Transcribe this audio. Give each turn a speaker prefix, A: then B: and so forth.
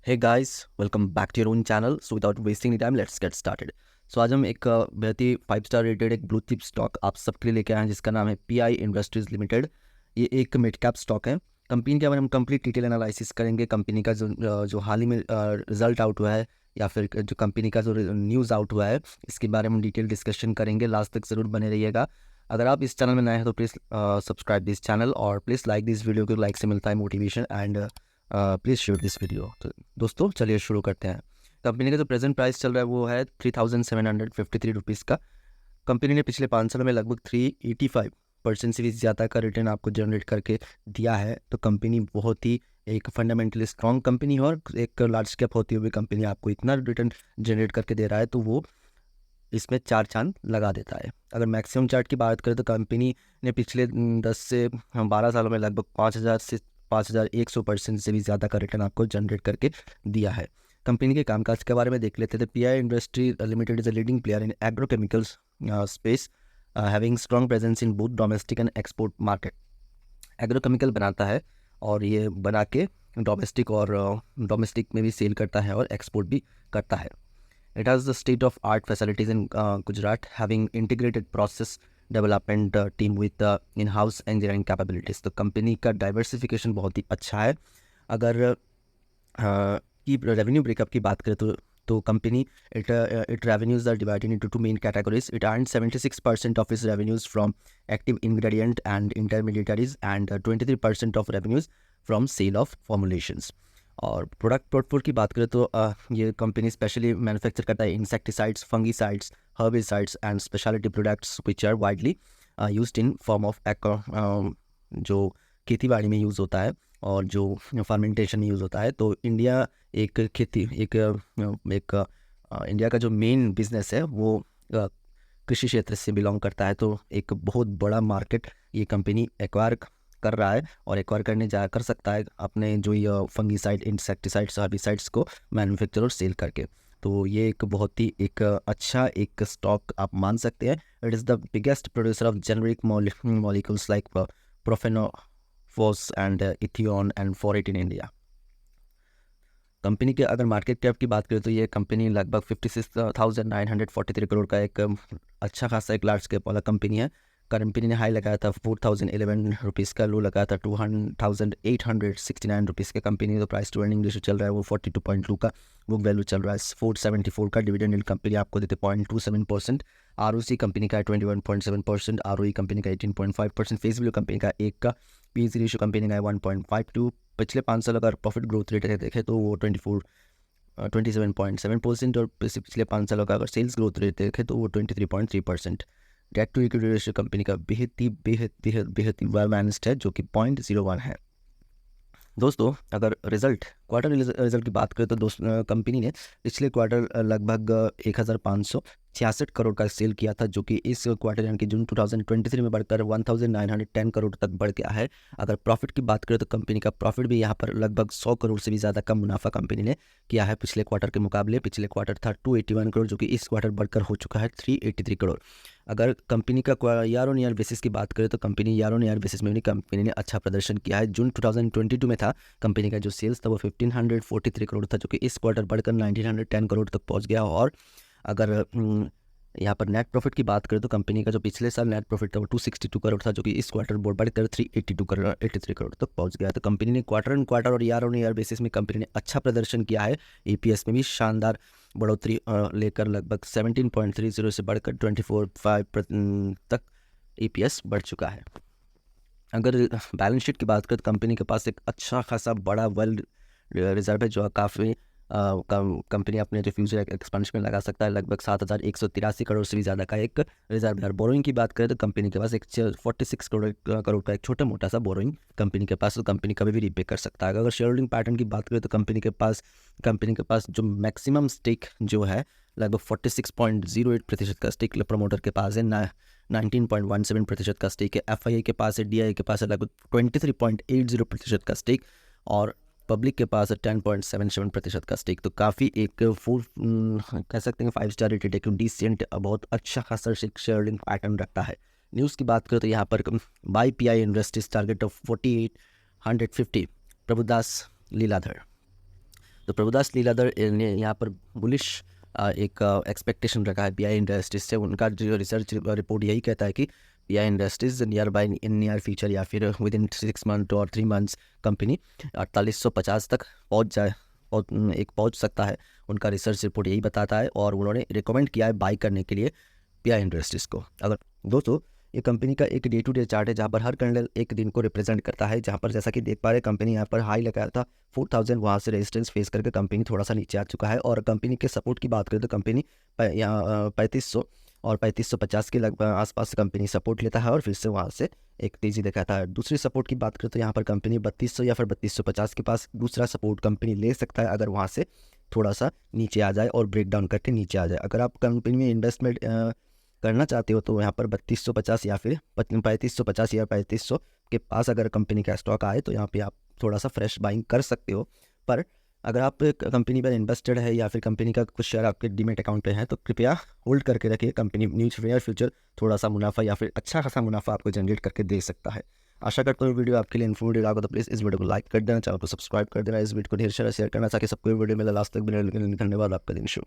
A: Hey guys, welcome back to your own channel. So without wasting the time let's get started. So आज हम एक बहुत ही 5 star rated एक blue chip stock आप सबके लिए लेके आए हैं जिसका नाम है पीआई इंडस्ट्रीज लिमिटेड। ये एक मिड कैप स्टॉक है। कंपनी के बारे में हम कंप्लीट डिटेल एनालिसिस करेंगे। कंपनी का जो हाल ही में रिजल्ट आउट हुआ है या फिर जो कंपनी का जो न्यूज़ आउट हुआ है इसके बारे में डिटेल डिस्कशन करेंगे। लास्ट तक ज़रूर बने रहिएगा। अगर आप इस चैनल में नए हैं तो प्लीज़ सब्सक्राइब दिस चैनल और प्लीज़ लाइक दिस वीडियो, क्योंकि लाइक से मिलता है motivation and please share this video. तो दोस्तों चलिए शुरू करते हैं। कंपनी का जो प्रेजेंट प्राइस चल रहा है वो है 3753 रुपीज़ का। कंपनी ने पिछले 5 सालों में लगभग 385% से भी ज़्यादा का रिटर्न आपको जनरेट करके दिया है। तो कंपनी बहुत ही एक फंडामेंटली स्ट्रॉन्ग कंपनी है और एक लार्ज कैप होती हुई कंपनी आपको इतना रिटर्न जनरेट करके दे रहा है तो वो इसमें 4 चांद लगा देता है। अगर मैक्सिमम चार्ट की बात करें तो कंपनी ने पिछले 10 से 12 सालों में लगभग 5000 से 5100% से भी ज़्यादा का रिटर्न आपको जनरेट करके दिया है। कंपनी के कामकाज के बारे में देख लेते थे। Pi industry limited is a leading player in agrochemicals space, having strong presence in both domestic and export market. Agrochemical बनाता है और ये बना के डोमेस्टिक में भी सेल करता है और एक्सपोर्ट भी करता है। It has the state-of-art facilities in Gujarat, having integrated process development team with in-house engineering capabilities। तो कंपनी का डाइवर्सिफिकेशन बहुत ही अच्छा है। अगर की रेवेन्यू ब्रेकअप की बात करें तो company it revenues are divided into 2 main categories. It earn 76% of its revenues from active ingredient and intermediaries and 23% of revenues from sale of formulations. और प्रोडक्ट पोर्टफोलियो की बात करें तो ये कंपनी स्पेशली मैन्युफैक्चर करता है insecticides, fungicides, herbicides and speciality products which are widely used in form of जो खेती बाड़ी में यूज़ होता है और जो फर्मेंटेशन में यूज़ होता है। तो इंडिया एक इंडिया का जो मेन बिजनेस है वो कृषि क्षेत्र से बिलोंग करता है। तो एक बहुत बड़ा मार्केट ये कंपनी एक्वायर कर रहा है और एक्वायर कर सकता है अपने जो ये फंगीसाइड, इंसेक्टिसाइड्स, हर्बिसाइड्स को मैन्युफैक्चर और सेल करके। तो ये एक बहुत ही एक अच्छा एक स्टॉक आप मान सकते हैं। It is the biggest producer of generic molecules like profenofos and ethion and phorate in India. Company के अगर मार्केट कैप की बात करें तो ये कंपनी लगभग 56,943 करोड़ का एक अच्छा खासा एक लार्ज कैप वाला कंपनी है। कंपनी ने हाई लगाया था 4011 रुपीज़ का, लो लगाया था 2869 रुपीज़ का। कंपनी का प्राइस टू अर्निंग रेशियो चल रहा है वो 42.2 का। बुक वैल्यू चल रहा है 474 का। डिविडेंड यील्ड कंपनी आपको देते 0.27%। आरओसी कंपनी का 21.7%, आरओई कंपनी का 18.5%, फेस वैल्यू कंपनी का 1 का, पीई रेशियो कंपनी का है 1.52। पिछले 5 साल अगर प्रॉफिट ग्रोथ रेट देखें तो वो 27.7% और पिछले 5 सालों का अगर सेल्स ग्रोथ रेट देखें तो वो 23.3%। Debt to equity ratio company का बेहद ही वेल मैनेज्ड है जो कि 0.01 है। दोस्तों अगर क्वार्टर रिजल्ट की बात करें तो कंपनी ने पिछले क्वार्टर लगभग 1566 करोड़ का सेल किया था, जो कि इस क्वार्टर यानी कि जून 2023 में बढ़कर 1910 करोड़ तक बढ़ गया है। अगर प्रॉफिट की बात करें तो कंपनी का प्रॉफिट भी यहाँ पर लगभग 100 करोड़ से भी ज़्यादा का मुनाफा कंपनी ने किया है पिछले क्वार्टर के मुकाबले। पिछले क्वार्टर था 281 करोड़, जो कि इस क्वार्टर बढ़कर हो चुका है 383 करोड़। अगर कंपनी का ईयर ऑन ईयर बेसिस की बात करें तो company year on year basis में भी कंपनी ने अच्छा प्रदर्शन किया है। जून 2022 में था कंपनी का जो सेल्स था वो 1543 करोड़ था, जो कि इस क्वार्टर बढ़कर 1910 करोड़ तक पहुंच गया। और अगर यहाँ पर नेट प्रॉफिट की बात करें तो कंपनी का जो पिछले साल नेट प्रॉफिट था वो 262 करोड़ था, जो कि इस क्वार्टर बढ़कर 83 करोड़ तक पहुंच गया। तो कंपनी ने क्वार्टर ऑन क्वार्टर और ईयर ऑन ईयर बेसिस में कंपनी ने अच्छा प्रदर्शन किया है। ईपीएस में भी शानदार बढ़ोतरी लेकर लगभग 17.30 से बढ़कर 24.5 तक ईपीएस बढ़ चुका है। अगर बैलेंस शीट की बात करें तो कंपनी के पास एक अच्छा खासा बड़ा वेल रिजर्व है जो काफ़ी कंपनी अपने जो फ्यूचर एक्सपेंशन में लगा सकता है। लगभग 7183 करोड़ से भी ज़्यादा का एक रिजर्व है। बोरोइंग की बात करें तो कंपनी के पास एक 46 करोड़ का एक छोटा मोटा सा बोरोइंग कंपनी के पास, तो कंपनी कभी भी रीपे कर सकता है। अगर शेयर होल्डिंग पैटर्न की बात करें तो कंपनी के पास जो मैक्सिमम स्टेक जो है लगभग 46.08% का स्टेक प्रमोटर के पास है। 19.17% का स्टेक है एफआईआई के पास है। डीआई के पास है लगभग 23.80% का स्टेक और पब्लिक के पास है 10.77% का स्टेक। तो काफ़ी एक कह सकते हैं 5 स्टार रेटेड एक डिसेंट बहुत अच्छा खासा शेयरिंग पैटर्न रखता है। न्यूज़ की बात करें तो यहाँ पर by PI Industries target of 4850 Prabhudas Lilladher. तो प्रभुदास लीलाधर ने यहाँ पर बुलिश एक एक्सपेक्टेशन रखा है पीआई इंडस्ट्रीज से। उनका जो रिसर्च रिपोर्ट यही कहता है कि pi industries near by in near future या फिर विद इन 6 मंथ और 3 मंथ्स कंपनी 4850 तक पहुँच जाए और पहुँच सकता है। उनका रिसर्च रिपोर्ट यही बताता है और उन्होंने रिकमेंड किया है बाई करने के लिए पीआई इंडस्ट्रीज़ को। अगर दोस्तों ये कंपनी का एक डे टू डे चार्ट है जहाँ पर हर कैंडल एक दिन को रिप्रेजेंट करता है, जहाँ पर जैसा कि देख पा रहे कंपनी यहाँ पर हाई लगाया था 4000, वहाँ से रेजिस्टेंस फेस करके कंपनी थोड़ा सा नीचे आ चुका है। और कंपनी के सपोर्ट की बात करें तो कंपनी यहाँ 3500 और 3550 के लगभग आसपास कंपनी सपोर्ट लेता है और फिर से वहाँ से एक तेज़ी दिखाता है। दूसरी सपोर्ट की बात करें तो यहाँ पर कंपनी 3200 या फिर 3250 के पास दूसरा सपोर्ट कंपनी ले सकता है अगर वहाँ से थोड़ा सा नीचे आ जाए और ब्रेक डाउन करके नीचे आ जाए। अगर आप कंपनी में इन्वेस्टमेंट करना चाहते हो तो यहाँ पर 3250 या फिर 3550 या 3500 के पास अगर कंपनी का स्टॉक आए तो यहाँ पे आप थोड़ा सा फ्रेश बाइंग कर सकते हो। पर अगर आप कंपनी पर इन्वेस्टेड है या फिर कंपनी का कुछ शेयर आपके डीमेट अकाउंट पे है तो कृपया होल्ड करके रखिए। कंपनी न्यूज फेयर फ्यूचर थोड़ा सा मुनाफा या फिर अच्छा खासा मुनाफा आपको जनरेट करके दे सकता है। आशा करता हूँ वीडियो आपके लिए इन्फॉर्मेटिव लगा तो प्लीज़ इस वीडियो को लाइक कर देना, चैनल को सब्सक्राइब कर देना, इस वीडियो को ढेर सारा शेयर करना ताकि सबको वीडियो मिले लास्ट तक। धन्यवाद, आपका दिन शुभ।